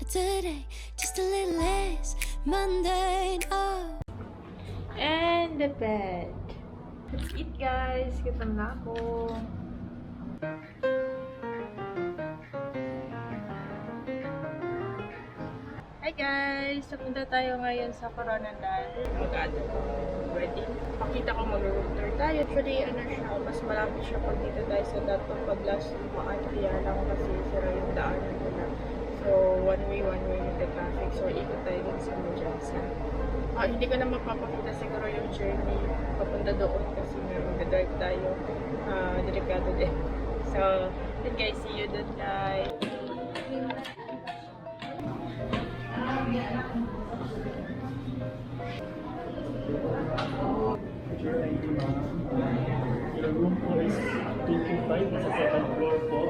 today, just a little less mundane. Oh. And the bed. Let's eat, guys. Gutom na ako. Hi guys! Napunta tayo ngayon sa Koronadal. Cotabato. Ready? Pakita ko mag-road tour tayo. Actually, ano siya, mas malapit siya pag dito tayo sa dato. Pag last lumaan, kaya lang kasi sira yung daanan nila. So, one way with the traffic. So, ikot tayo dun sa emergency. Hindi ko na mapapakita siguro yung journey papunta doon kasi nga mag-drive tayo. Delikado din. So, then guys, see you dun guys. Your room po is 225, nasa second floor po.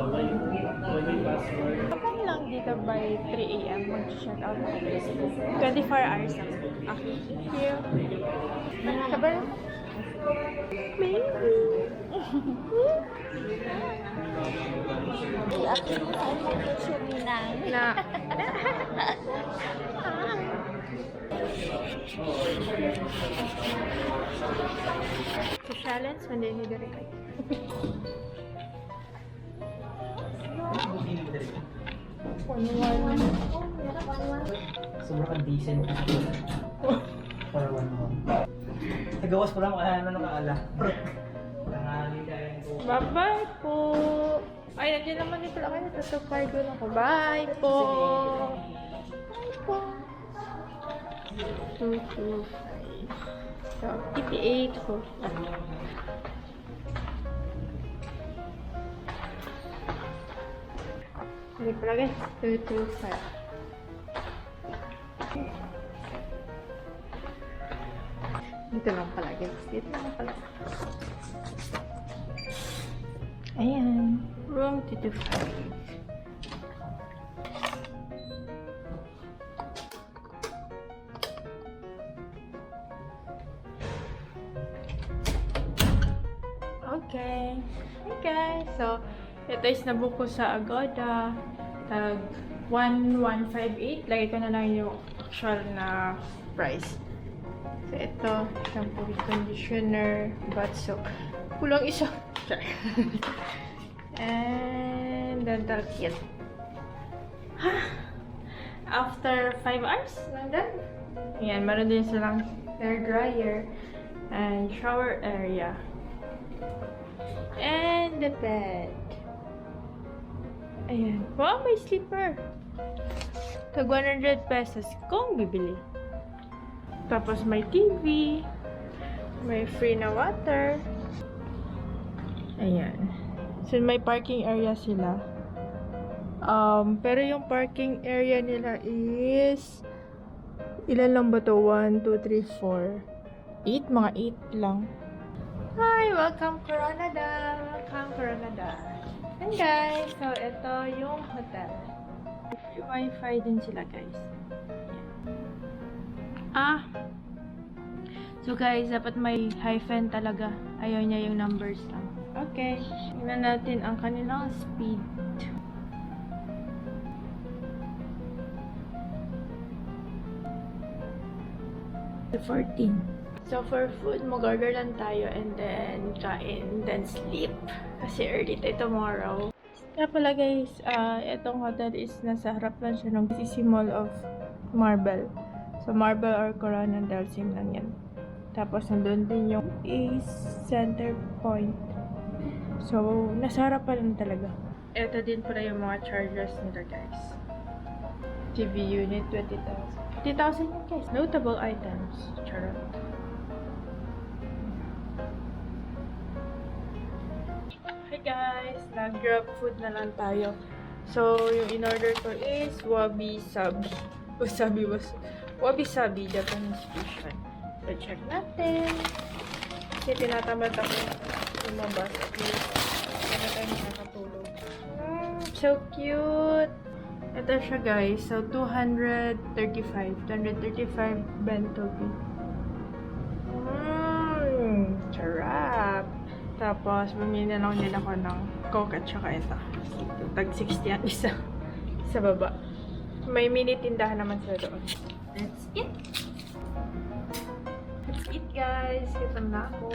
May password. Kapag lang dito by 3 AM, mag-check out ako. 24 hours lang. Okay, thank you. Kabar? Baby! I-upload mo sa application Na. Sa challenge, hindi hidari kayo. Sobrang decent for 1 month. Nagawas ko lang kaya ano nakaala. Bye-bye po! Ay, nandiyan naman ito lang kayo. Tatapay ko na ko. Bye po! Bye po! 225. So, 88 ko. Hindi pala guys. 225. Dito lang pala guys. Dito lang pala. Ayan. Room 225. Okay. Hey guys. So, ito is nabook ko sa Agoda. Tag 1158. Lagay ko na lang yung actual na price. So, ito. Shampoo with conditioner. Bath soap. Kulang isa. And dental kit. After 5 hours, nandun. Ayan, meron din silang hair dryer and shower area. And the bed. Ayan. Wow, may sleeper. Tag 100 pesos kung bibili. Tapos may TV. May free na water. Ayan. So, may parking area sila. Pero yung parking area nila is ilan lang ba to? 1, 2, 3, 4 8? Mga 8 lang. Hi! Welcome Koronadal! Welcome Koronadal! And guys, so ito yung hotel. May wifi din sila guys. So guys, dapat may hyphen talaga. Ayaw niya yung numbers lang. Okay. Tingnan natin ang kanilang speed. The 14. So for food, mag-order lang tayo and then kain, then sleep. Kasi early tayo tomorrow. Kaya pala guys, itong hotel is nasa harap lang siya ng BCC Mall of Marble. So Marble or Koronadal, same lang yan. Tapos nandun din yung Ace Center Point. So, nasa harap pa lang talaga. Ito din pala yung mga chargers nila guys. TV unit, 20,000. 20,000 yun guys. Notable items. Charot. Hi guys! Nag-grab food na lang tayo. So, yung in-order ko is wabi sabi. Wabi sabi, Japanese fusion. So, check natin. Kasi tinatamad ako lumabas. Kaya tayo nakakatulog. So cute! Ito siya guys. So, 235. 235 bento fee. Charap! Tapos, bumili na lang din ako ng Coke at saka ito. Tag 60 ang isa. Sa baba. May mini tindahan naman sila doon. Let's eat! Let's eat, guys! Kitam na ako.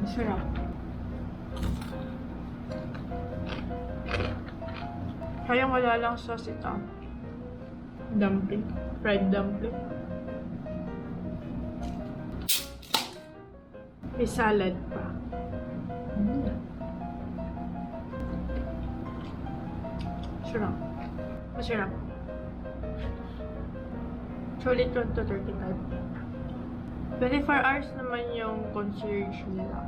Masarap. Kaya wala lang sauce ito. Dumpling. Fried dumpling. May salad pa. Masarap. Masarap. Sulit 1 to 35. 24 hours naman yung concierge nila.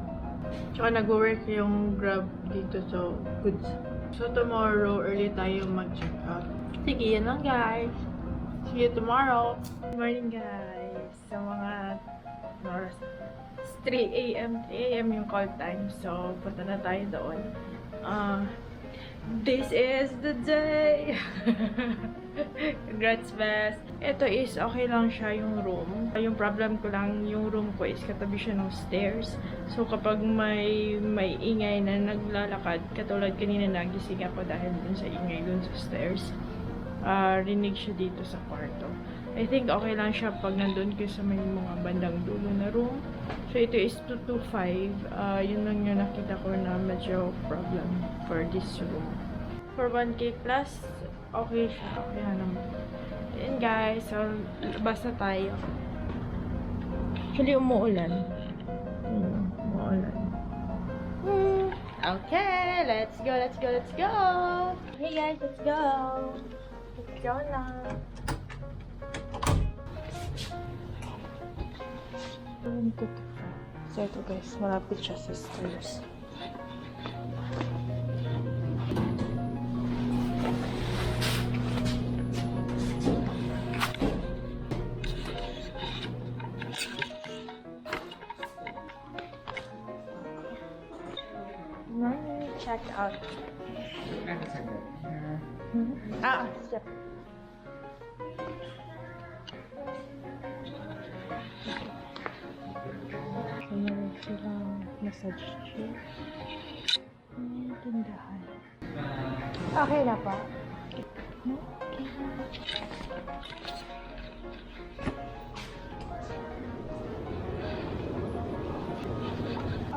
Tsaka nag-work yung Grab dito, so good. So tomorrow, early tayo mag-check out. Sige, yan lang guys. See you tomorrow. Good morning guys. Sa mga oras, 3 a.m. 3 a.m. yung call time. So, punta na tayo doon. This is the day! Congrats, Bes! Ito is okay lang siya yung room. Yung problem ko lang, yung room ko is katabi siya ng stairs. So, kapag may ingay na naglalakad, katulad kanina nagising ako dahil dun sa ingay dun sa stairs, rinig siya dito sa kwarto. I think okay lang siya pag nandun kayo sa may mga bandang dulo na room. So, ito is 225. Yun lang yung nakita ko na medyo problem for this room. For 1K plus, okay siya. Okay na naman. And guys, so, labas na tayo. Actually, umuulan. Umuulan. Okay, let's go, let's go, let's go! Hey guys, let's go! Let's go na! So ito guys, malapit siya sa stairs. Check out. Step. Meron silang massage chair. May tindahan. Okay na pa.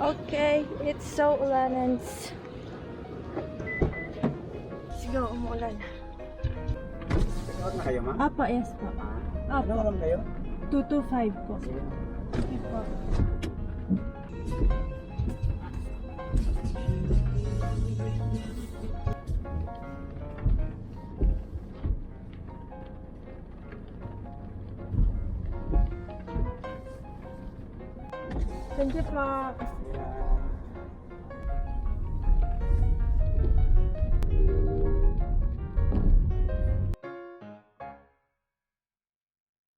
Okay, it's so ulanans. Let's go, umuulan. Ano na kayo, ma'am? Apa, yes po. Ano naman kayo? 225 po. Okay po. Thank you po.